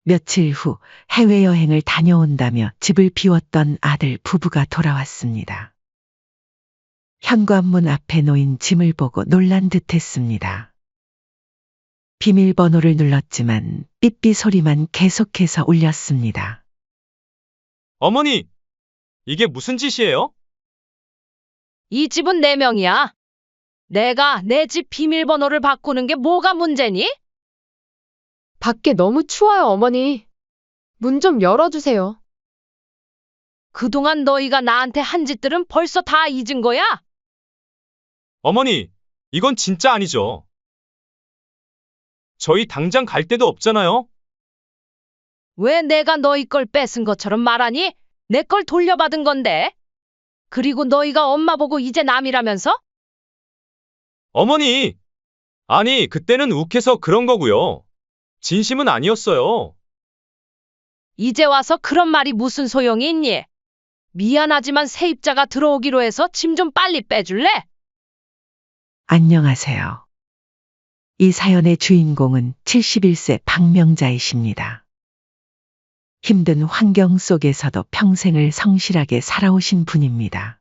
며칠 후 해외여행을 다녀온다며 집을 비웠던 아들 부부가 돌아왔습니다. 현관문 앞에 놓인 짐을 보고 놀란 듯 했습니다. 비밀번호를 눌렀지만 삐삐 소리만 계속해서 울렸습니다. 어머니, 이게 무슨 짓이에요? 이 집은 내 명이야. 내가 내 집 비밀번호를 바꾸는 게 뭐가 문제니? 밖에 너무 추워요, 어머니. 문 좀 열어주세요. 그동안 너희가 나한테 한 짓들은 벌써 다 잊은 거야? 어머니, 이건 진짜 아니죠. 저희 당장 갈 데도 없잖아요. 왜 내가 너희 걸 뺏은 것처럼 말하니? 내 걸 돌려받은 건데. 그리고 너희가 엄마 보고 이제 남이라면서? 어머니! 아니, 그때는 욱해서 그런 거고요. 진심은 아니었어요. 이제 와서 그런 말이 무슨 소용이 있니? 미안하지만 세입자가 들어오기로 해서 짐 좀 빨리 빼줄래? 안녕하세요. 이 사연의 주인공은 71세 박명자이십니다. 힘든 환경 속에서도 평생을 성실하게 살아오신 분입니다.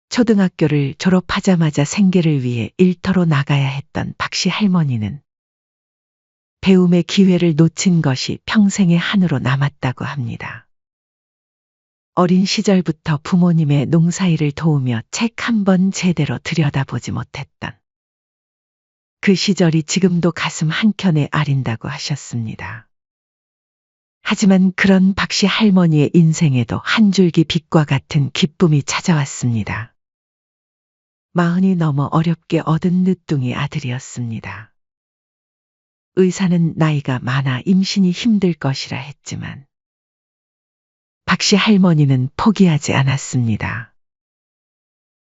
초등학교를 졸업하자마자 생계를 위해 일터로 나가야 했던 박씨 할머니는 배움의 기회를 놓친 것이 평생의 한으로 남았다고 합니다. 어린 시절부터 부모님의 농사일을 도우며 책 한 번 제대로 들여다보지 못했던 그 시절이 지금도 가슴 한켠에 아린다고 하셨습니다. 하지만 그런 박씨 할머니의 인생에도 한 줄기 빛과 같은 기쁨이 찾아왔습니다. 40이 넘어 어렵게 얻은 늦둥이 아들이었습니다. 의사는 나이가 많아 임신이 힘들 것이라 했지만 박씨 할머니는 포기하지 않았습니다.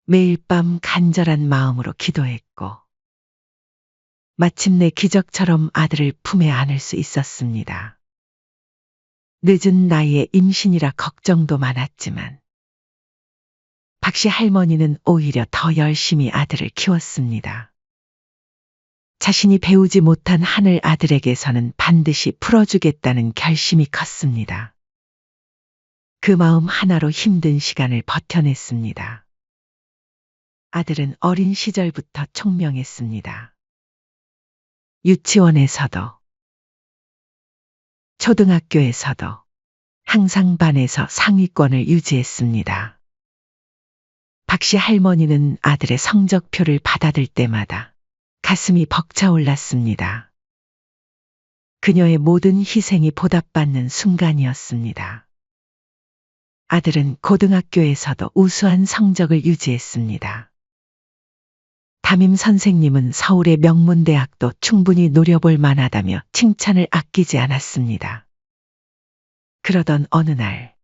매일 밤 간절한 마음으로 기도했고 마침내 기적처럼 아들을 품에 안을 수 있었습니다. 늦은 나이에 임신이라 걱정도 많았지만 박씨 할머니는 오히려 더 열심히 아들을 키웠습니다. 자신이 배우지 못한 한을 아들에게서는 반드시 풀어주겠다는 결심이 컸습니다. 그 마음 하나로 힘든 시간을 버텨냈습니다. 아들은 어린 시절부터 총명했습니다. 유치원에서도 초등학교에서도 항상 반에서 상위권을 유지했습니다. 박씨 할머니는 아들의 성적표를 받아들 때마다 가슴이 벅차올랐습니다. 그녀의 모든 희생이 보답받는 순간이었습니다. 아들은 고등학교에서도 우수한 성적을 유지했습니다. 담임 선생님은 서울의 명문대학도 충분히 노려볼 만하다며 칭찬을 아끼지 않았습니다. 그러던 어느 날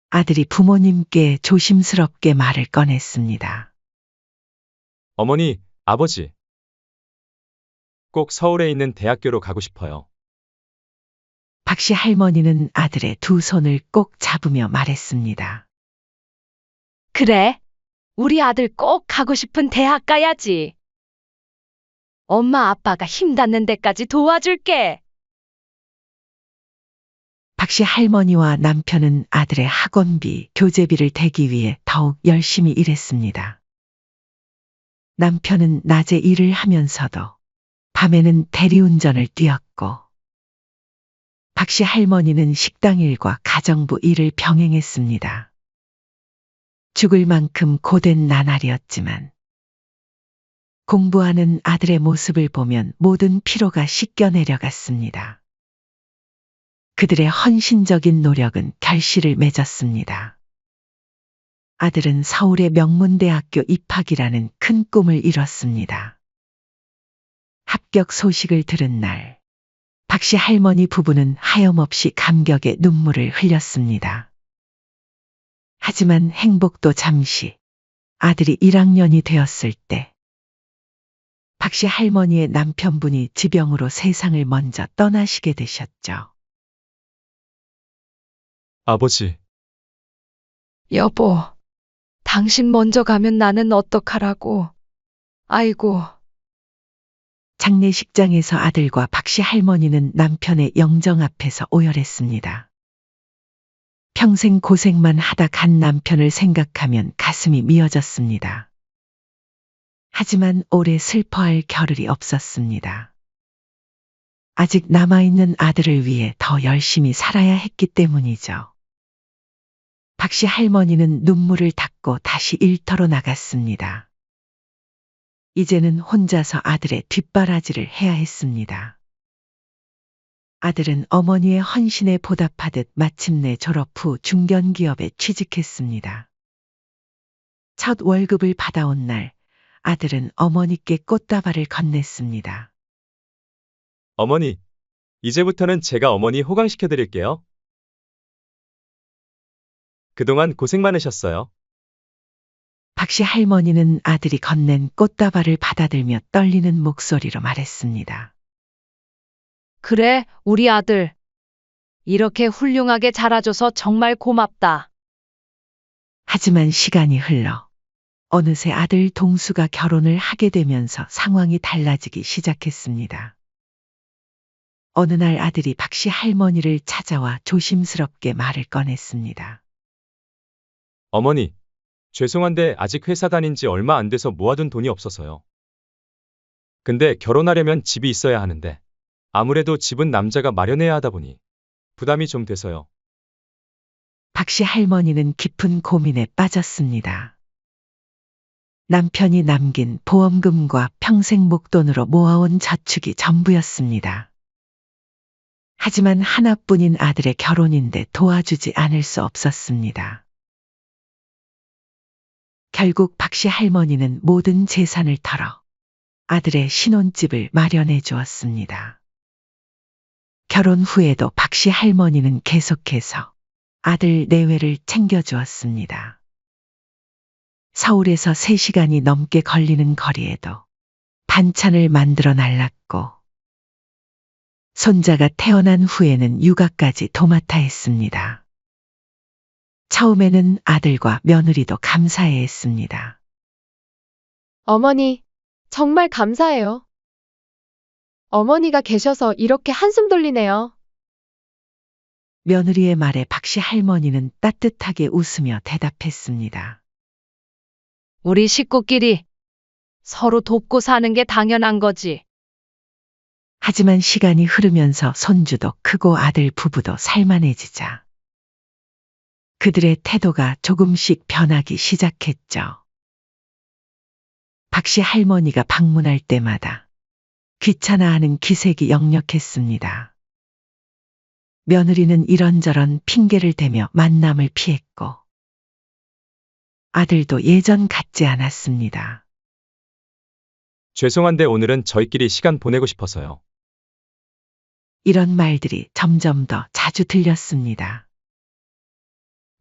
아들이 부모님께 조심스럽게 말을 꺼냈습니다. 어머니, 아버지. 꼭 서울에 있는 대학교로 가고 싶어요. 박씨 할머니는 아들의 두 손을 꼭 잡으며 말했습니다. 그래. 우리 아들 꼭 가고 싶은 대학 가야지. 엄마 아빠가 힘 닿는 데까지 도와줄게. 박씨 할머니와 남편은 아들의 학원비, 교재비를 대기 위해 더욱 열심히 일했습니다. 남편은 낮에 일을 하면서도 밤에는 대리운전을 뛰었고 박씨 할머니는 식당 일과 가정부 일을 병행했습니다. 죽을 만큼 고된 나날이었지만 공부하는 아들의 모습을 보면 모든 피로가 씻겨 내려갔습니다. 그들의 헌신적인 노력은 결실을 맺었습니다. 아들은 서울의 명문대학교 입학이라는 큰 꿈을 이뤘습니다. 합격 소식을 들은 날, 박씨 할머니 부부는 하염없이 감격의 눈물을 흘렸습니다. 하지만 행복도 잠시, 아들이 1학년이 되었을 때 박씨 할머니의 남편분이 지병으로 세상을 먼저 떠나시게 되셨죠. 아버지, 여보, 당신 먼저 가면 나는 어떡하라고. 아이고, 장례식장에서 아들과 박씨 할머니는 남편의 영정 앞에서 오열했습니다. 평생 고생만 하다 간 남편을 생각하면 가슴이 미어졌습니다. 하지만 오래 슬퍼할 겨를이 없었습니다. 아직 남아있는 아들을 위해 더 열심히 살아야 했기 때문이죠. 박씨 할머니는 눈물을 닦고 다시 일터로 나갔습니다. 이제는 혼자서 아들의 뒷바라지를 해야 했습니다. 아들은 어머니의 헌신에 보답하듯 마침내 졸업 후 중견기업에 취직했습니다. 첫 월급을 받아온 날, 아들은 어머니께 꽃다발을 건넸습니다. 어머니, 이제부터는 제가 어머니 호강시켜 드릴게요. 그동안 고생 많으셨어요. 박씨 할머니는 아들이 건넨 꽃다발을 받아들며 떨리는 목소리로 말했습니다. 그래, 우리 아들. 이렇게 훌륭하게 자라줘서 정말 고맙다. 하지만 시간이 흘러 어느새 아들 동수가 결혼을 하게 되면서 상황이 달라지기 시작했습니다. 어느 날 아들이 박씨 할머니를 찾아와 조심스럽게 말을 꺼냈습니다. 어머니, 죄송한데 아직 회사 다닌 지 얼마 안 돼서 모아둔 돈이 없어서요. 근데 결혼하려면 집이 있어야 하는데 아무래도 집은 남자가 마련해야 하다 보니 부담이 좀 돼서요. 박씨 할머니는 깊은 고민에 빠졌습니다. 남편이 남긴 보험금과 평생 목돈으로 모아온 저축이 전부였습니다. 하지만 하나뿐인 아들의 결혼인데 도와주지 않을 수 없었습니다. 결국 박씨 할머니는 모든 재산을 털어 아들의 신혼집을 마련해 주었습니다. 결혼 후에도 박씨 할머니는 계속해서 아들 내외를 챙겨주었습니다. 서울에서 3시간이 넘게 걸리는 거리에도 반찬을 만들어 날랐고 손자가 태어난 후에는 육아까지 도맡아 했습니다. 처음에는 아들과 며느리도 감사해 했습니다. 어머니, 정말 감사해요. 어머니가 계셔서 이렇게 한숨 돌리네요. 며느리의 말에 박씨 할머니는 따뜻하게 웃으며 대답했습니다. 우리 식구끼리 서로 돕고 사는 게 당연한 거지. 하지만 시간이 흐르면서 손주도 크고 아들 부부도 살만해지자 그들의 태도가 조금씩 변하기 시작했죠. 박씨 할머니가 방문할 때마다 귀찮아하는 기색이 역력했습니다. 며느리는 이런저런 핑계를 대며 만남을 피했고 아들도 예전 같지 않았습니다. 죄송한데 오늘은 저희끼리 시간 보내고 싶어서요. 이런 말들이 점점 더 자주 들렸습니다.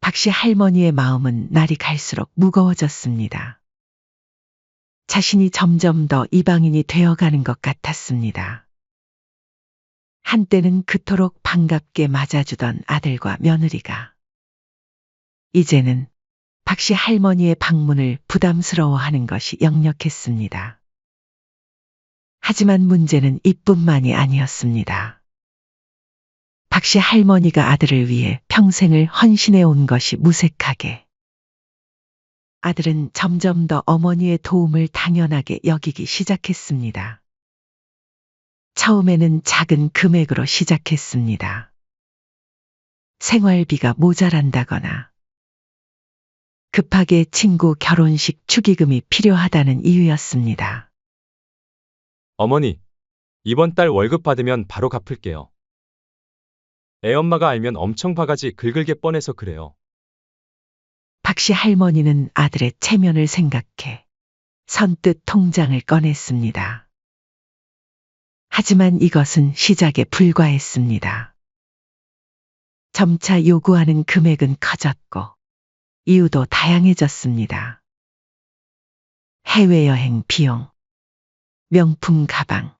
박씨 할머니의 마음은 날이 갈수록 무거워졌습니다. 자신이 점점 더 이방인이 되어가는 것 같았습니다. 한때는 그토록 반갑게 맞아주던 아들과 며느리가 이제는 박씨 할머니의 방문을 부담스러워하는 것이 역력했습니다. 하지만 문제는 이뿐만이 아니었습니다. 박씨 할머니가 아들을 위해 평생을 헌신해 온 것이 무색하게 아들은 점점 더 어머니의 도움을 당연하게 여기기 시작했습니다. 처음에는 작은 금액으로 시작했습니다. 생활비가 모자란다거나 급하게 친구 결혼식 축의금이 필요하다는 이유였습니다. 어머니, 이번 달 월급 받으면 바로 갚을게요. 애엄마가 알면 엄청 바가지 긁을게 뻔해서 그래요. 박씨 할머니는 아들의 체면을 생각해 선뜻 통장을 꺼냈습니다. 하지만 이것은 시작에 불과했습니다. 점차 요구하는 금액은 커졌고 이유도 다양해졌습니다. 해외여행 비용, 명품 가방,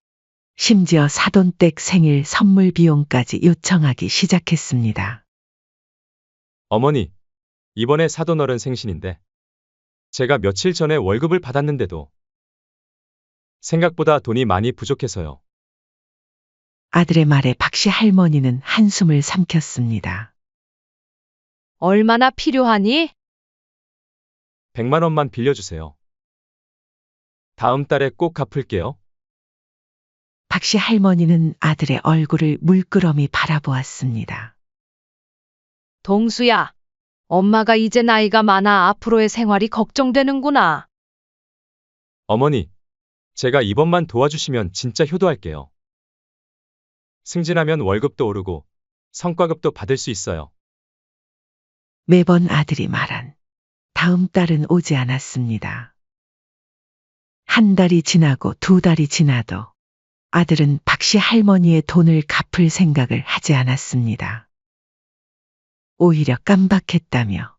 심지어 사돈댁 생일 선물 비용까지 요청하기 시작했습니다. 어머니, 이번에 사돈어른 생신인데 제가 며칠 전에 월급을 받았는데도 생각보다 돈이 많이 부족해서요. 아들의 말에 박씨 할머니는 한숨을 삼켰습니다. 얼마나 필요하니? 100만 원만 빌려주세요. 다음 달에 꼭 갚을게요. 박씨 할머니는 아들의 얼굴을 물끄러미 바라보았습니다. 동수야, 엄마가 이제 나이가 많아 앞으로의 생활이 걱정되는구나. 어머니, 제가 이번만 도와주시면 진짜 효도할게요. 승진하면 월급도 오르고 성과급도 받을 수 있어요. 매번 아들이 말한 다음 달은 오지 않았습니다. 한 달이 지나고 두 달이 지나도 아들은 박씨 할머니의 돈을 갚을 생각을 하지 않았습니다. 오히려 깜박했다며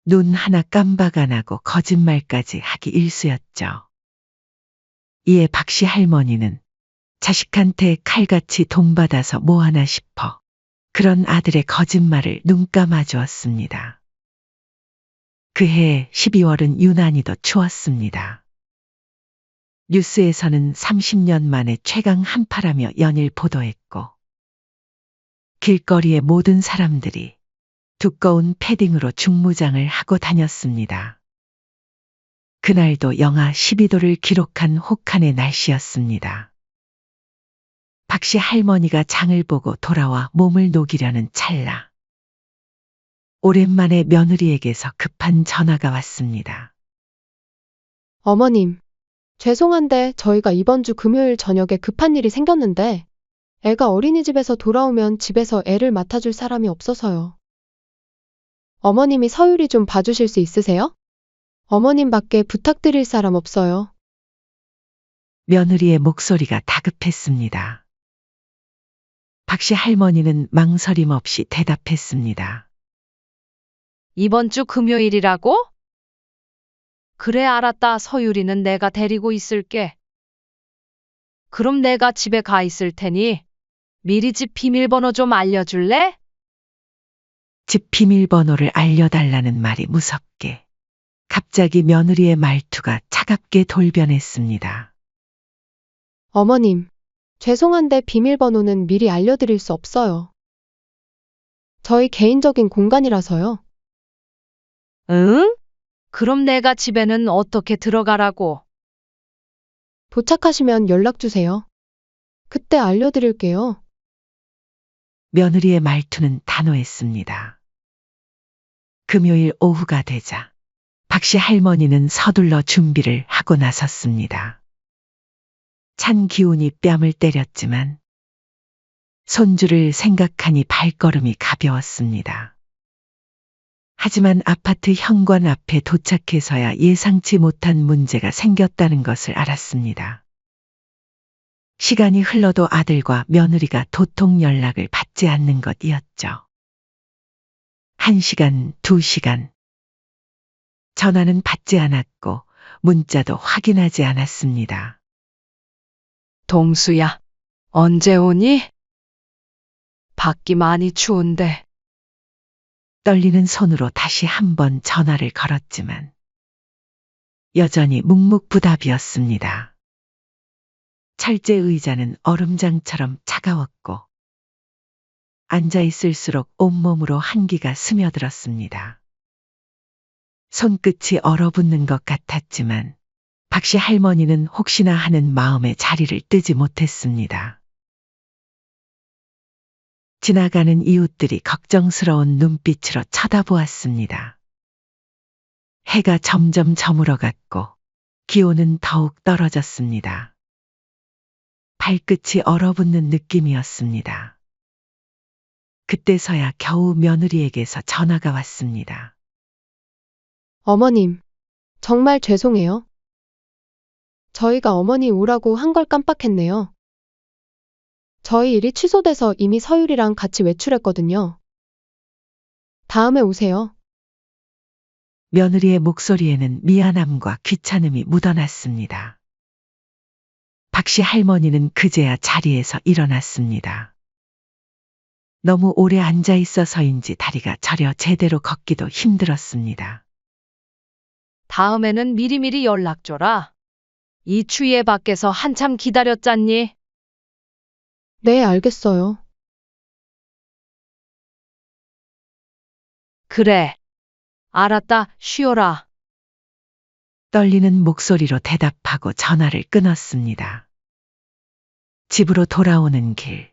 눈 하나 깜박 안 하고 거짓말까지 하기 일쑤였죠. 이에 박씨 할머니는 자식한테 칼같이 돈 받아서 뭐 하나 싶어 그런 아들의 거짓말을 눈 감아 주었습니다. 그해 12월은 유난히도 추웠습니다. 뉴스에서는 30년 만에 최강 한파라며 연일 보도했고 길거리의 모든 사람들이 두꺼운 패딩으로 중무장을 하고 다녔습니다. 그날도 영하 12도를 기록한 혹한의 날씨였습니다. 박씨 할머니가 장을 보고 돌아와 몸을 녹이려는 찰나 오랜만에 며느리에게서 급한 전화가 왔습니다. 어머님, 죄송한데 저희가 이번 주 금요일 저녁에 급한 일이 생겼는데 애가 어린이집에서 돌아오면 집에서 애를 맡아줄 사람이 없어서요. 어머님이 서율이 좀 봐주실 수 있으세요? 어머님밖에 부탁드릴 사람 없어요. 며느리의 목소리가 다급했습니다. 박씨 할머니는 망설임 없이 대답했습니다. 이번 주 금요일이라고? 그래, 알았다. 서유리는 내가 데리고 있을게. 그럼 내가 집에 가 있을 테니 미리 집 비밀번호 좀 알려줄래? 집 비밀번호를 알려달라는 말이 무섭게 갑자기 며느리의 말투가 차갑게 돌변했습니다. 어머님, 죄송한데 비밀번호는 미리 알려드릴 수 없어요. 저희 개인적인 공간이라서요. 응? 그럼 내가 집에는 어떻게 들어가라고? 도착하시면 연락 주세요. 그때 알려드릴게요. 며느리의 말투는 단호했습니다. 금요일 오후가 되자 박씨 할머니는 서둘러 준비를 하고 나섰습니다. 찬 기운이 뺨을 때렸지만 손주를 생각하니 발걸음이 가벼웠습니다. 하지만 아파트 현관 앞에 도착해서야 예상치 못한 문제가 생겼다는 것을 알았습니다. 시간이 흘러도 아들과 며느리가 도통 연락을 받지 않는 것이었죠. 1시간, 2시간. 전화는 받지 않았고 문자도 확인하지 않았습니다. 동수야, 언제 오니? 밖이 많이 추운데. 떨리는 손으로 다시 한번 전화를 걸었지만 여전히 묵묵부답이었습니다. 철제 의자는 얼음장처럼 차가웠고 앉아있을수록 온몸으로 한기가 스며들었습니다. 손끝이 얼어붙는 것 같았지만 박씨 할머니는 혹시나 하는 마음에 자리를 뜨지 못했습니다. 지나가는 이웃들이 걱정스러운 눈빛으로 쳐다보았습니다. 해가 점점 저물어갔고 기온은 더욱 떨어졌습니다. 발끝이 얼어붙는 느낌이었습니다. 그때서야 겨우 며느리에게서 전화가 왔습니다. 어머님, 정말 죄송해요. 저희가 어머니 오라고 한 걸 깜빡했네요. 저희 일이 취소돼서 이미 서율이랑 같이 외출했거든요. 다음에 오세요. 며느리의 목소리에는 미안함과 귀찮음이 묻어났습니다. 박씨 할머니는 그제야 자리에서 일어났습니다. 너무 오래 앉아 있어서인지 다리가 저려 제대로 걷기도 힘들었습니다. 다음에는 미리미리 연락 줘라. 이 추위에 밖에서 한참 기다렸잖니? 네, 알겠어요. 그래. 알았다. 쉬어라. 떨리는 목소리로 대답하고 전화를 끊었습니다. 집으로 돌아오는 길,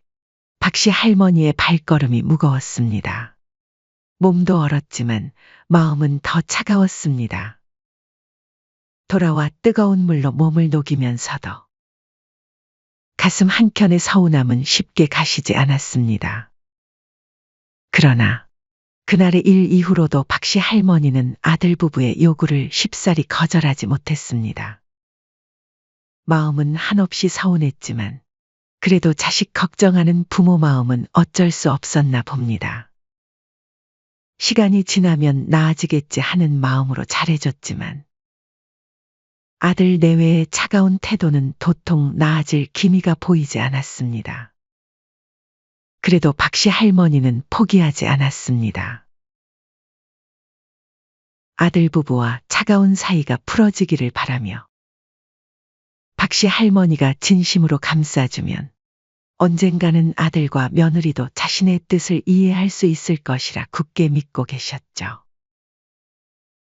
박씨 할머니의 발걸음이 무거웠습니다. 몸도 얼었지만 마음은 더 차가웠습니다. 돌아와 뜨거운 물로 몸을 녹이면서도 가슴 한켠의 서운함은 쉽게 가시지 않았습니다. 그러나 그날의 일 이후로도 박씨 할머니는 아들 부부의 요구를 쉽사리 거절하지 못했습니다. 마음은 한없이 서운했지만 그래도 자식 걱정하는 부모 마음은 어쩔 수 없었나 봅니다. 시간이 지나면 나아지겠지 하는 마음으로 잘해줬지만 아들 내외의 차가운 태도는 도통 나아질 기미가 보이지 않았습니다. 그래도 박씨 할머니는 포기하지 않았습니다. 아들 부부와 차가운 사이가 풀어지기를 바라며 박씨 할머니가 진심으로 감싸주면 언젠가는 아들과 며느리도 자신의 뜻을 이해할 수 있을 것이라 굳게 믿고 계셨죠.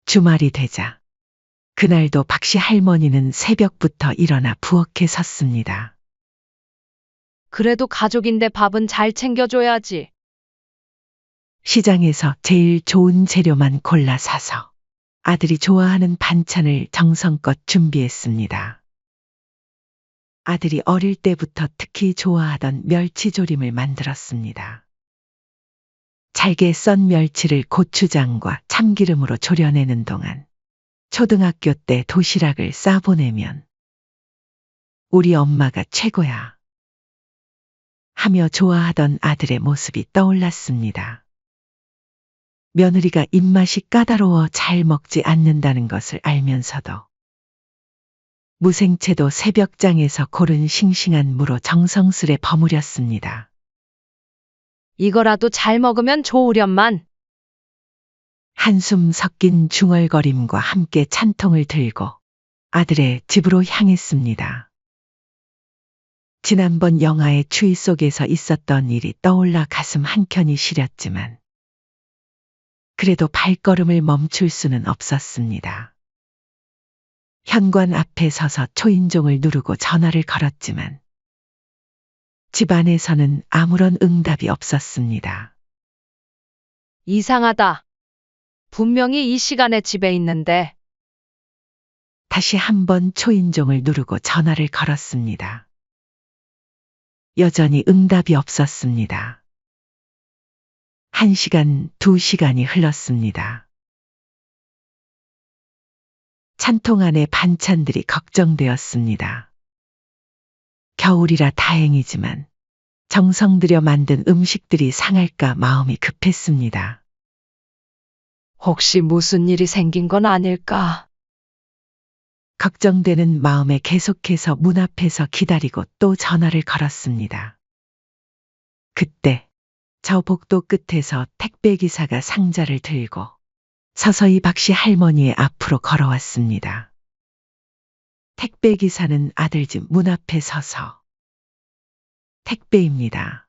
주말이 되자 그날도 박씨 할머니는 새벽부터 일어나 부엌에 섰습니다. 그래도 가족인데 밥은 잘 챙겨줘야지. 시장에서 제일 좋은 재료만 골라 사서 아들이 좋아하는 반찬을 정성껏 준비했습니다. 아들이 어릴 때부터 특히 좋아하던 멸치조림을 만들었습니다. 잘게 썬 멸치를 고추장과 참기름으로 졸여내는 동안 초등학교 때 도시락을 싸보내면 우리 엄마가 최고야 하며 좋아하던 아들의 모습이 떠올랐습니다. 며느리가 입맛이 까다로워 잘 먹지 않는다는 것을 알면서도 무생채도 새벽장에서 고른 싱싱한 무로 정성스레 버무렸습니다. 이거라도 잘 먹으면 좋으련만. 한숨 섞인 중얼거림과 함께 찬통을 들고 아들의 집으로 향했습니다. 지난번 영화의 추위 속에서 있었던 일이 떠올라 가슴 한켠이 시렸지만 그래도 발걸음을 멈출 수는 없었습니다. 현관 앞에 서서 초인종을 누르고 전화를 걸었지만 집 안에서는 아무런 응답이 없었습니다. 이상하다. 분명히 이 시간에 집에 있는데. 다시 한번 초인종을 누르고 전화를 걸었습니다. 여전히 응답이 없었습니다. 1시간, 2시간이 흘렀습니다. 찬통 안의 반찬들이 걱정되었습니다. 겨울이라 다행이지만 정성 들여 만든 음식들이 상할까 마음이 급했습니다. 혹시 무슨 일이 생긴 건 아닐까? 걱정되는 마음에 계속해서 문 앞에서 기다리고 또 전화를 걸었습니다. 그때 저 복도 끝에서 택배기사가 상자를 들고 서서히 박씨 할머니의 앞으로 걸어왔습니다. 택배기사는 아들 집 문 앞에 서서 택배입니다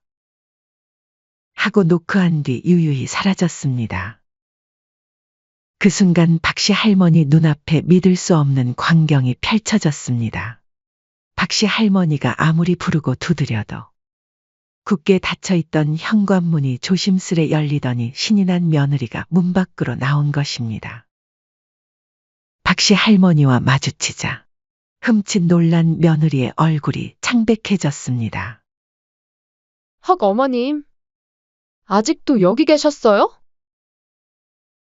하고 노크한 뒤 유유히 사라졌습니다. 그 순간 박씨 할머니 눈앞에 믿을 수 없는 광경이 펼쳐졌습니다. 박씨 할머니가 아무리 부르고 두드려도 굳게 닫혀있던 현관문이 조심스레 열리더니 신이 난 며느리가 문 밖으로 나온 것입니다. 박씨 할머니와 마주치자 흠칫 놀란 며느리의 얼굴이 창백해졌습니다. 헉, 어머님. 아직도 여기 계셨어요?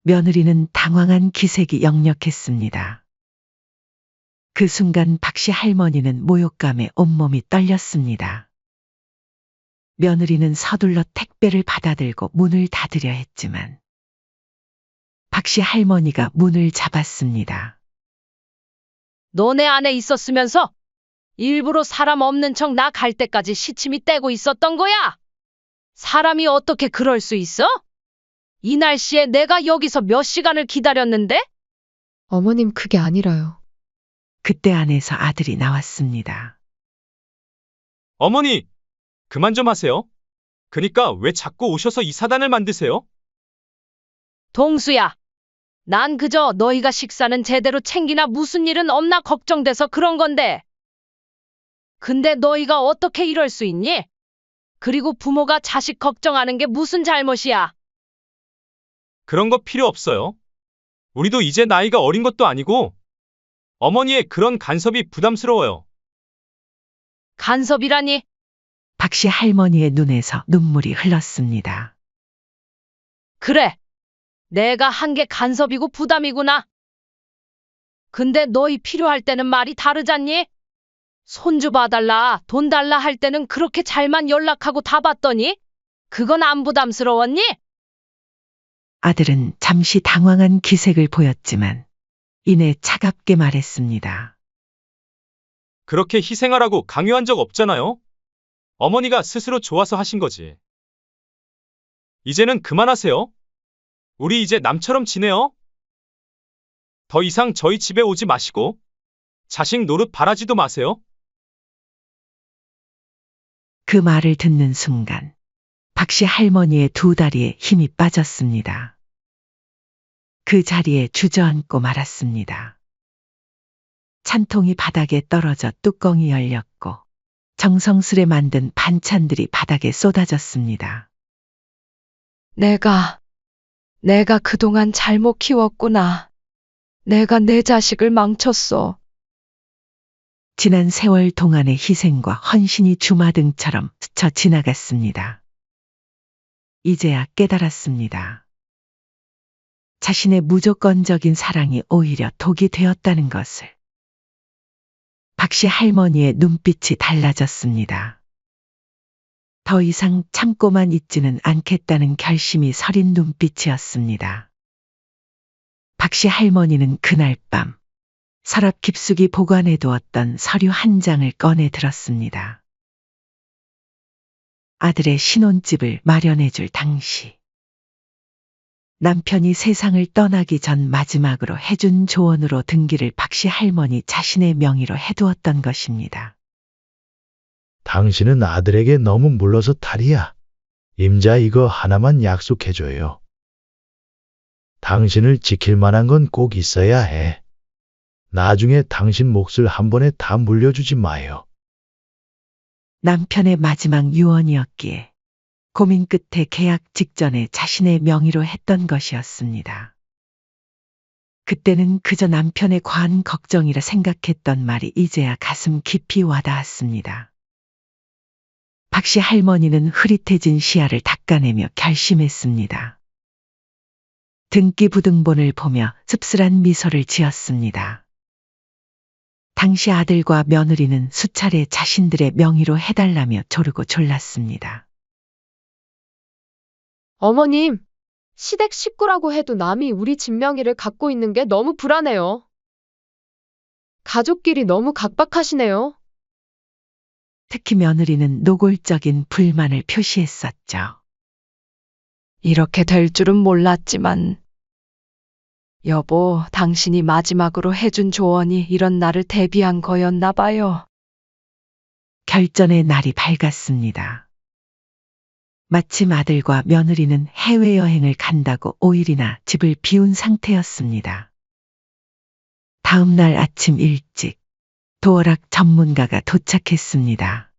며느리는 당황한 기색이 역력했습니다. 그 순간 박씨 할머니는 모욕감에 온몸이 떨렸습니다. 며느리는 서둘러 택배를 받아들고 문을 닫으려 했지만 박씨 할머니가 문을 잡았습니다. 너네 안에 있었으면서 일부러 사람 없는 척 나 갈 때까지 시침이 떼고 있었던 거야? 사람이 어떻게 그럴 수 있어? 이 날씨에 내가 여기서 몇 시간을 기다렸는데? 어머님, 그게 아니라요. 그때 안에서 아들이 나왔습니다. 어머니, 그만 좀 하세요. 그니까 왜 자꾸 오셔서 이 사단을 만드세요? 동수야, 난 그저 너희가 식사는 제대로 챙기나 무슨 일은 없나 걱정돼서 그런 건데. 근데 너희가 어떻게 이럴 수 있니? 그리고 부모가 자식 걱정하는 게 무슨 잘못이야? 그런 거 필요 없어요. 우리도 이제 나이가 어린 것도 아니고 어머니의 그런 간섭이 부담스러워요. 간섭이라니? 박씨 할머니의 눈에서 눈물이 흘렀습니다. 그래. 내가 한 게 간섭이고 부담이구나. 근데 너희 필요할 때는 말이 다르잖니? 손주 봐달라, 돈 달라 할 때는 그렇게 잘만 연락하고 다 받더니? 그건 안 부담스러웠니? 아들은 잠시 당황한 기색을 보였지만 이내 차갑게 말했습니다. 그렇게 희생하라고 강요한 적 없잖아요. 어머니가 스스로 좋아서 하신 거지. 이제는 그만하세요. 우리 이제 남처럼 지내요. 더 이상 저희 집에 오지 마시고 자식 노릇 바라지도 마세요. 그 말을 듣는 순간 박씨 할머니의 두 다리에 힘이 빠졌습니다. 그 자리에 주저앉고 말았습니다. 찬통이 바닥에 떨어져 뚜껑이 열렸고 정성스레 만든 반찬들이 바닥에 쏟아졌습니다. 내가 그동안 잘못 키웠구나. 내가 내 자식을 망쳤어. 지난 세월 동안의 희생과 헌신이 주마등처럼 스쳐 지나갔습니다. 이제야 깨달았습니다. 자신의 무조건적인 사랑이 오히려 독이 되었다는 것을. 박씨 할머니의 눈빛이 달라졌습니다. 더 이상 참고만 있지는 않겠다는 결심이 서린 눈빛이었습니다. 박씨 할머니는 그날 밤 서랍 깊숙이 보관해 두었던 서류 한 장을 꺼내 들었습니다. 아들의 신혼집을 마련해 줄 당시 남편이 세상을 떠나기 전 마지막으로 해준 조언으로 등기를 박씨 할머니 자신의 명의로 해두었던 것입니다. 당신은 아들에게 너무 물러서 탈이야. 임자 이거 하나만 약속해줘요. 당신을 지킬 만한 건 꼭 있어야 해. 나중에 당신 몫을 한 번에 다 물려주지 마요. 남편의 마지막 유언이었기에 고민 끝에 계약 직전에 자신의 명의로 했던 것이었습니다. 그때는 그저 남편의 과한 걱정이라 생각했던 말이 이제야 가슴 깊이 와닿았습니다. 박씨 할머니는 흐릿해진 시야를 닦아내며 결심했습니다. 등기부등본을 보며 씁쓸한 미소를 지었습니다. 당시 아들과 며느리는 수차례 자신들의 명의로 해달라며 조르고 졸랐습니다. 어머님, 시댁 식구라고 해도 남이 우리 집 명의를 갖고 있는 게 너무 불안해요. 가족끼리 너무 각박하시네요. 특히 며느리는 노골적인 불만을 표시했었죠. 이렇게 될 줄은 몰랐지만. 여보, 당신이 마지막으로 해준 조언이 이런 날을 대비한 거였나 봐요. 결전의 날이 밝았습니다. 마침 아들과 며느리는 해외여행을 간다고 5일이나 집을 비운 상태였습니다. 다음 날 아침 일찍 도어락 전문가가 도착했습니다.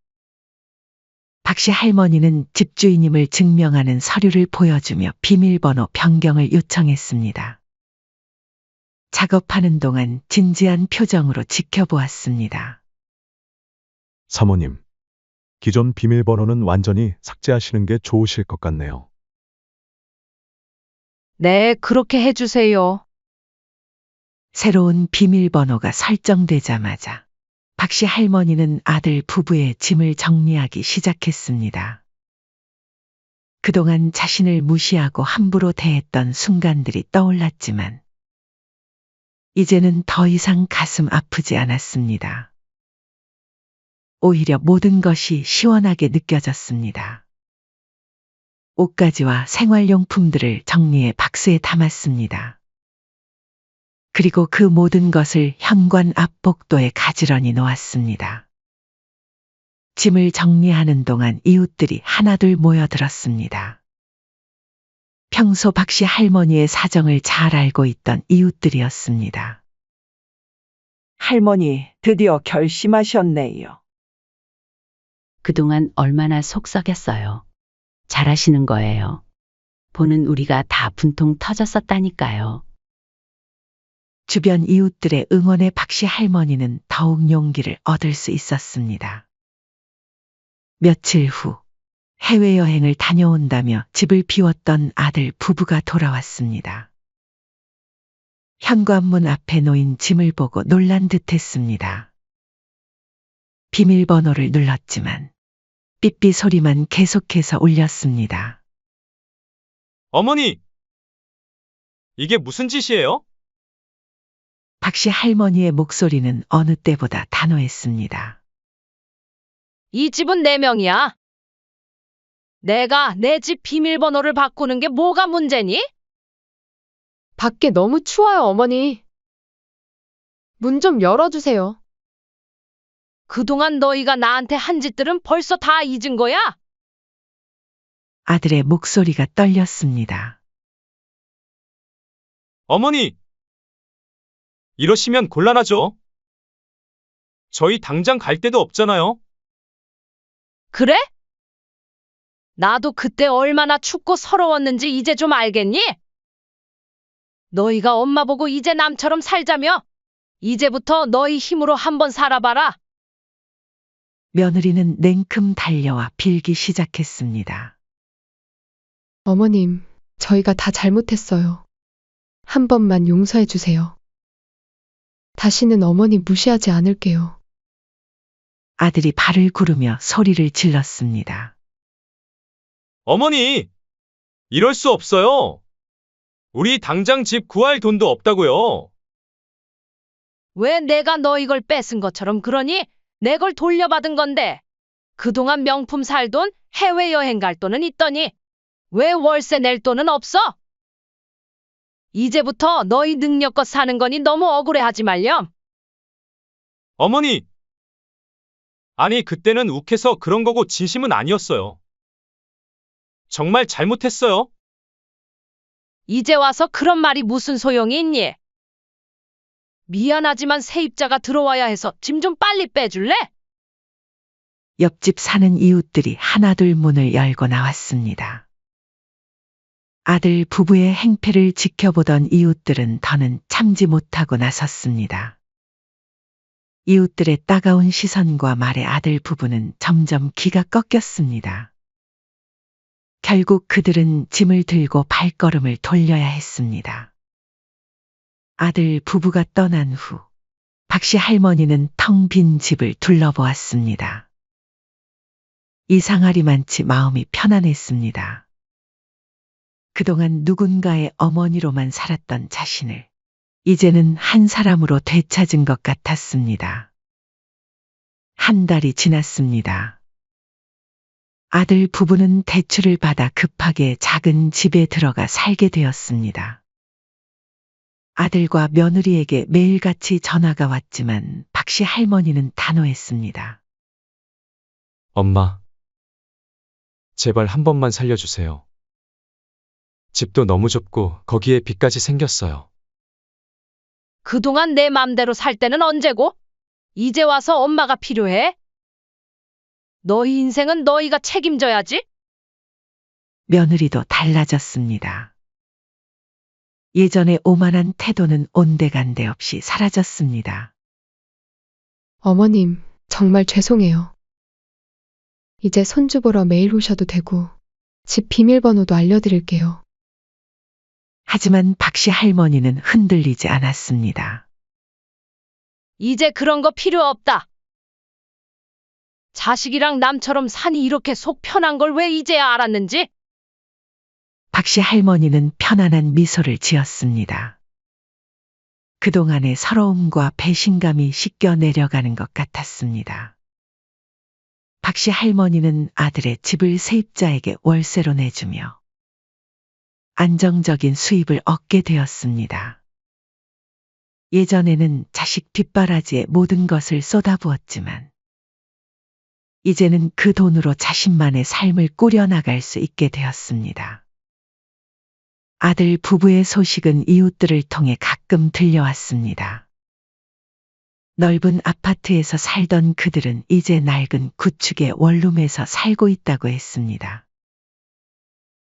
박씨 할머니는 집주인임을 증명하는 서류를 보여주며 비밀번호 변경을 요청했습니다. 작업하는 동안 진지한 표정으로 지켜보았습니다. 사모님, 기존 비밀번호는 완전히 삭제하시는 게 좋으실 것 같네요. 네, 그렇게 해주세요. 새로운 비밀번호가 설정되자마자 박씨 할머니는 아들 부부의 짐을 정리하기 시작했습니다. 그동안 자신을 무시하고 함부로 대했던 순간들이 떠올랐지만 이제는 더 이상 가슴 아프지 않았습니다. 오히려 모든 것이 시원하게 느껴졌습니다. 옷가지와 생활용품들을 정리해 박스에 담았습니다. 그리고 그 모든 것을 현관 앞 복도에 가지런히 놓았습니다. 짐을 정리하는 동안 이웃들이 하나둘 모여들었습니다. 평소 박씨 할머니의 사정을 잘 알고 있던 이웃들이었습니다. 할머니, 드디어 결심하셨네요. 그동안 얼마나 속썩였어요. 잘하시는 거예요. 보는 우리가 다 분통 터졌었다니까요. 주변 이웃들의 응원에 박씨 할머니는 더욱 용기를 얻을 수 있었습니다. 며칠 후 해외여행을 다녀온다며 집을 비웠던 아들 부부가 돌아왔습니다. 현관문 앞에 놓인 짐을 보고 놀란 듯했습니다. 비밀번호를 눌렀지만 삐삐 소리만 계속해서 울렸습니다. 어머니! 이게 무슨 짓이에요? 박씨 할머니의 목소리는 어느 때보다 단호했습니다. 이 집은 내 명이야. 내가 내 집 비밀번호를 바꾸는 게 뭐가 문제니? 밖에 너무 추워요, 어머니. 문 좀 열어주세요. 그동안 너희가 나한테 한 짓들은 벌써 다 잊은 거야? 아들의 목소리가 떨렸습니다. 어머니! 이러시면 곤란하죠? 저희 당장 갈 데도 없잖아요. 그래? 나도 그때 얼마나 춥고 서러웠는지 이제 좀 알겠니? 너희가 엄마 보고 이제 남처럼 살자며? 이제부터 너희 힘으로 한번 살아봐라. 며느리는 냉큼 달려와 빌기 시작했습니다. 어머님, 저희가 다 잘못했어요. 한 번만 용서해 주세요. 다시는 어머니 무시하지 않을게요. 아들이 발을 구르며 소리를 질렀습니다. 어머니! 이럴 수 없어요. 우리 당장 집 구할 돈도 없다고요. 왜 내가 너 이걸 뺏은 것처럼 그러니? 내 걸 돌려받은 건데. 그동안 명품 살 돈, 해외여행 갈 돈은 있더니 왜 월세 낼 돈은 없어? 이제부터 너희 능력껏 사는 거니 너무 억울해하지 말렴. 어머니! 아니, 그때는 욱해서 그런 거고 진심은 아니었어요. 정말 잘못했어요. 이제 와서 그런 말이 무슨 소용이 있니? 미안하지만 세입자가 들어와야 해서 짐 좀 빨리 빼줄래? 옆집 사는 이웃들이 하나둘 문을 열고 나왔습니다. 아들 부부의 행패를 지켜보던 이웃들은 더는 참지 못하고 나섰습니다. 이웃들의 따가운 시선과 말에 아들 부부는 점점 기가 꺾였습니다. 결국 그들은 짐을 들고 발걸음을 돌려야 했습니다. 아들 부부가 떠난 후 박씨 할머니는 텅 빈 집을 둘러보았습니다. 이상하리만치 마음이 편안했습니다. 그동안 누군가의 어머니로만 살았던 자신을 이제는 한 사람으로 되찾은 것 같았습니다. 한 달이 지났습니다. 아들 부부는 대출을 받아 급하게 작은 집에 들어가 살게 되었습니다. 아들과 며느리에게 매일같이 전화가 왔지만 박씨 할머니는 단호했습니다. 엄마. 제발 한 번만 살려주세요. 집도 너무 좁고 거기에 빚까지 생겼어요. 그동안 내 맘대로 살 때는 언제고? 이제 와서 엄마가 필요해? 너희 인생은 너희가 책임져야지. 며느리도 달라졌습니다. 예전의 오만한 태도는 온데간데 없이 사라졌습니다. 어머님, 정말 죄송해요. 이제 손주 보러 매일 오셔도 되고, 집 비밀번호도 알려드릴게요. 하지만 박씨 할머니는 흔들리지 않았습니다. 이제 그런 거 필요 없다. 자식이랑 남처럼 사니 이렇게 속 편한 걸 왜 이제야 알았는지? 박씨 할머니는 편안한 미소를 지었습니다. 그동안의 서러움과 배신감이 씻겨 내려가는 것 같았습니다. 박씨 할머니는 아들의 집을 세입자에게 월세로 내주며 안정적인 수입을 얻게 되었습니다. 예전에는 자식 뒷바라지에 모든 것을 쏟아부었지만 이제는 그 돈으로 자신만의 삶을 꾸려나갈 수 있게 되었습니다. 아들 부부의 소식은 이웃들을 통해 가끔 들려왔습니다. 넓은 아파트에서 살던 그들은 이제 낡은 구축의 원룸에서 살고 있다고 했습니다.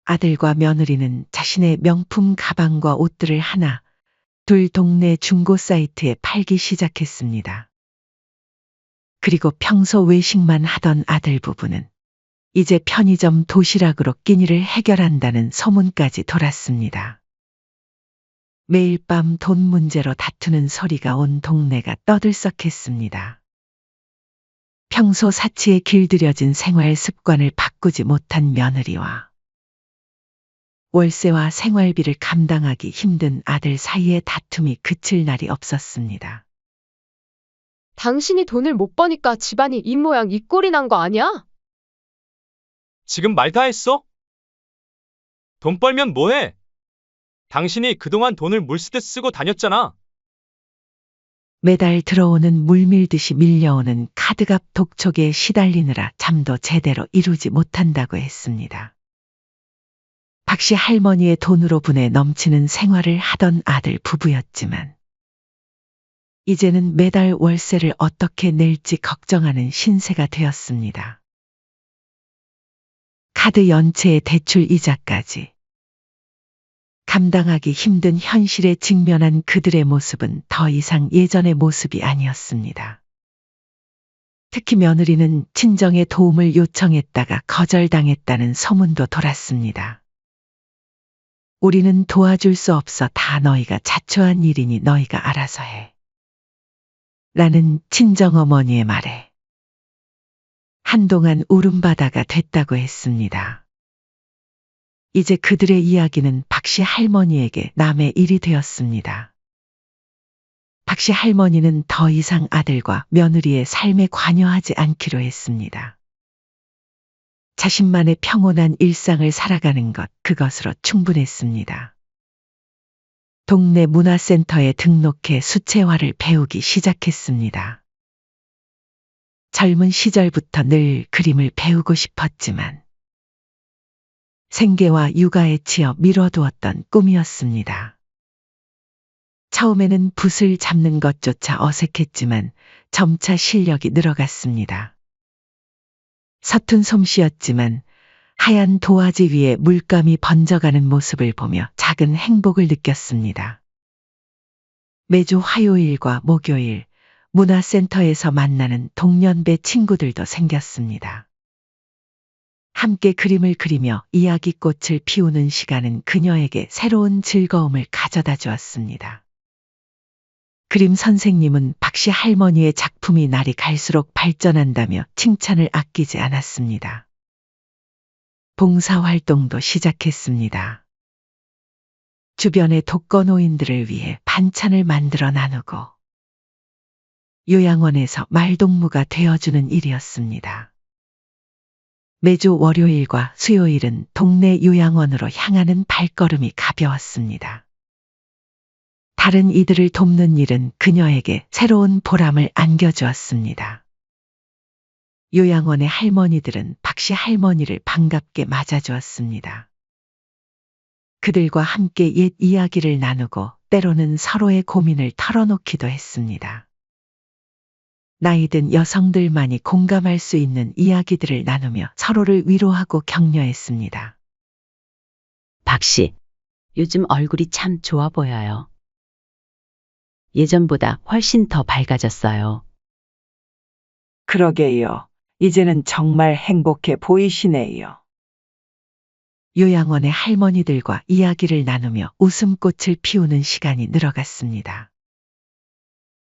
아들과 며느리는 자신의 명품 가방과 옷들을 하나, 둘 동네 중고 사이트에 팔기 시작했습니다. 그리고 평소 외식만 하던 아들 부부는 이제 편의점 도시락으로 끼니를 해결한다는 소문까지 돌았습니다. 매일 밤 돈 문제로 다투는 소리가 온 동네가 떠들썩했습니다. 평소 사치에 길들여진 생활 습관을 바꾸지 못한 며느리와 월세와 생활비를 감당하기 힘든 아들 사이의 다툼이 그칠 날이 없었습니다. 당신이 돈을 못 버니까 집안이 입모양 이 꼴이 난 거 아니야? 지금 말 다 했어? 돈 벌면 뭐해? 당신이 그동안 돈을 물쓰듯 쓰고 다녔잖아. 매달 들어오는 물밀듯이 밀려오는 카드값 독촉에 시달리느라 잠도 제대로 이루지 못한다고 했습니다. 박씨 할머니의 돈으로 분에 넘치는 생활을 하던 아들 부부였지만 이제는 매달 월세를 어떻게 낼지 걱정하는 신세가 되었습니다. 카드 연체의 대출 이자까지 감당하기 힘든 현실에 직면한 그들의 모습은 더 이상 예전의 모습이 아니었습니다. 특히 며느리는 친정의 도움을 요청했다가 거절당했다는 소문도 돌았습니다. 우리는 도와줄 수 없어 다 너희가 자초한 일이니 너희가 알아서 해. 라는 친정어머니의 말에 한동안 울음바다가 됐다고 했습니다. 이제 그들의 이야기는 박씨 할머니에게 남의 일이 되었습니다. 박씨 할머니는 더 이상 아들과 며느리의 삶에 관여하지 않기로 했습니다. 자신만의 평온한 일상을 살아가는 것, 그것으로 충분했습니다. 동네 문화센터에 등록해 수채화를 배우기 시작했습니다. 젊은 시절부터 늘 그림을 배우고 싶었지만 생계와 육아에 치여 미뤄두었던 꿈이었습니다. 처음에는 붓을 잡는 것조차 어색했지만 점차 실력이 늘어갔습니다. 서툰 솜씨였지만 하얀 도화지 위에 물감이 번져가는 모습을 보며 작은 행복을 느꼈습니다. 매주 화요일과 목요일 문화센터에서 만나는 동년배 친구들도 생겼습니다. 함께 그림을 그리며 이야기꽃을 피우는 시간은 그녀에게 새로운 즐거움을 가져다 주었습니다. 그림 선생님은 박씨 할머니의 작품이 날이 갈수록 발전한다며 칭찬을 아끼지 않았습니다. 봉사활동도 시작했습니다. 주변의 독거노인들을 위해 반찬을 만들어 나누고 요양원에서 말동무가 되어주는 일이었습니다. 매주 월요일과 수요일은 동네 요양원으로 향하는 발걸음이 가벼웠습니다. 다른 이들을 돕는 일은 그녀에게 새로운 보람을 안겨주었습니다. 요양원의 할머니들은 박씨 할머니를 반갑게 맞아주었습니다. 그들과 함께 옛 이야기를 나누고 때로는 서로의 고민을 털어놓기도 했습니다. 나이든 여성들만이 공감할 수 있는 이야기들을 나누며 서로를 위로하고 격려했습니다. 박씨, 요즘 얼굴이 참 좋아 보여요. 예전보다 훨씬 더 밝아졌어요. 그러게요. 이제는 정말 행복해 보이시네요. 요양원의 할머니들과 이야기를 나누며 웃음꽃을 피우는 시간이 늘어갔습니다.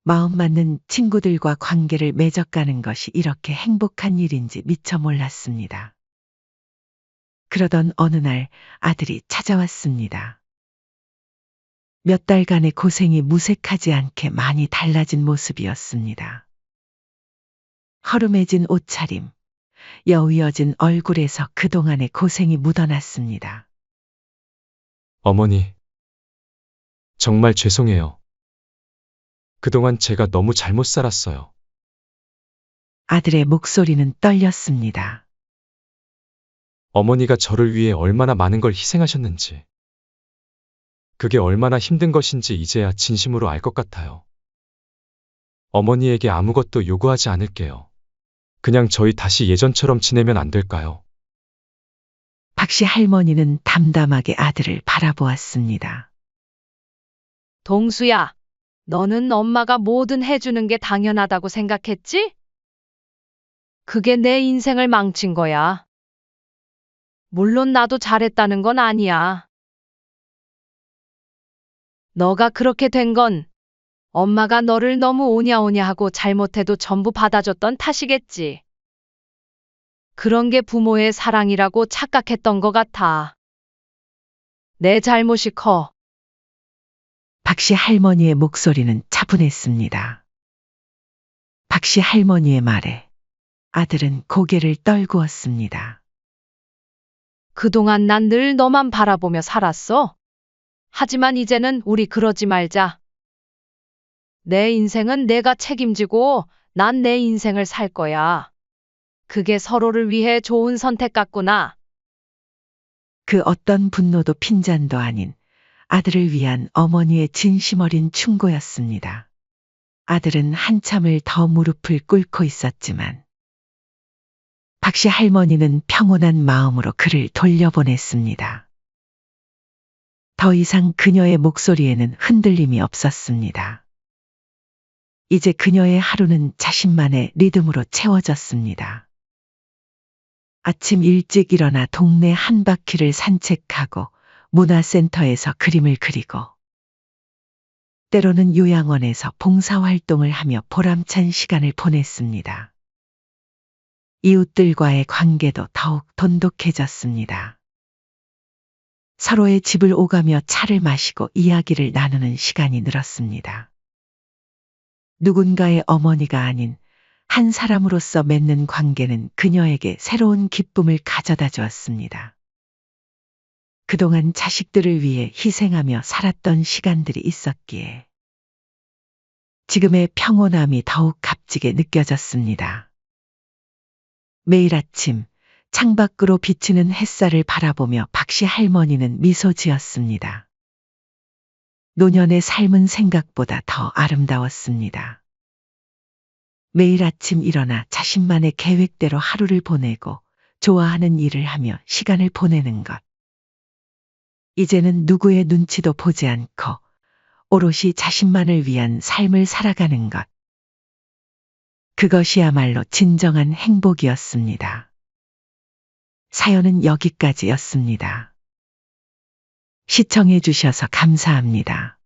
마음 맞는 친구들과 관계를 맺어가는 것이 이렇게 행복한 일인지 미처 몰랐습니다. 그러던 어느 날 아들이 찾아왔습니다. 몇 달간의 고생이 무색하지 않게 많이 달라진 모습이었습니다. 허름해진 옷차림, 여위어진 얼굴에서 그동안의 고생이 묻어났습니다. 어머니, 정말 죄송해요. 그동안 제가 너무 잘못 살았어요. 아들의 목소리는 떨렸습니다. 어머니가 저를 위해 얼마나 많은 걸 희생하셨는지. 그게 얼마나 힘든 것인지 이제야 진심으로 알 것 같아요. 어머니에게 아무것도 요구하지 않을게요. 그냥 저희 다시 예전처럼 지내면 안 될까요? 박씨 할머니는 담담하게 아들을 바라보았습니다. 동수야, 너는 엄마가 뭐든 해주는 게 당연하다고 생각했지? 그게 내 인생을 망친 거야. 물론 나도 잘했다는 건 아니야. 너가 그렇게 된 건 엄마가 너를 너무 오냐오냐 하고 잘못해도 전부 받아줬던 탓이겠지. 그런 게 부모의 사랑이라고 착각했던 것 같아. 내 잘못이 커. 박씨 할머니의 목소리는 차분했습니다. 박씨 할머니의 말에 아들은 고개를 떨구었습니다. 그동안 난 늘 너만 바라보며 살았어. 하지만 이제는 우리 그러지 말자. 내 인생은 내가 책임지고 난 내 인생을 살 거야. 그게 서로를 위해 좋은 선택 같구나. 그 어떤 분노도 핀잔도 아닌 아들을 위한 어머니의 진심 어린 충고였습니다. 아들은 한참을 더 무릎을 꿇고 있었지만 박씨 할머니는 평온한 마음으로 그를 돌려보냈습니다. 더 이상 그녀의 목소리에는 흔들림이 없었습니다. 이제 그녀의 하루는 자신만의 리듬으로 채워졌습니다. 아침 일찍 일어나 동네 한 바퀴를 산책하고 문화센터에서 그림을 그리고 때로는 요양원에서 봉사활동을 하며 보람찬 시간을 보냈습니다. 이웃들과의 관계도 더욱 돈독해졌습니다. 서로의 집을 오가며 차를 마시고 이야기를 나누는 시간이 늘었습니다. 누군가의 어머니가 아닌 한 사람으로서 맺는 관계는 그녀에게 새로운 기쁨을 가져다 주었습니다. 그동안 자식들을 위해 희생하며 살았던 시간들이 있었기에 지금의 평온함이 더욱 값지게 느껴졌습니다. 매일 아침 창밖으로 비치는 햇살을 바라보며 박씨 할머니는 미소 지었습니다. 노년의 삶은 생각보다 더 아름다웠습니다. 매일 아침 일어나 자신만의 계획대로 하루를 보내고 좋아하는 일을 하며 시간을 보내는 것. 이제는 누구의 눈치도 보지 않고 오롯이 자신만을 위한 삶을 살아가는 것. 그것이야말로 진정한 행복이었습니다. 사연은 여기까지였습니다. 시청해 주셔서 감사합니다.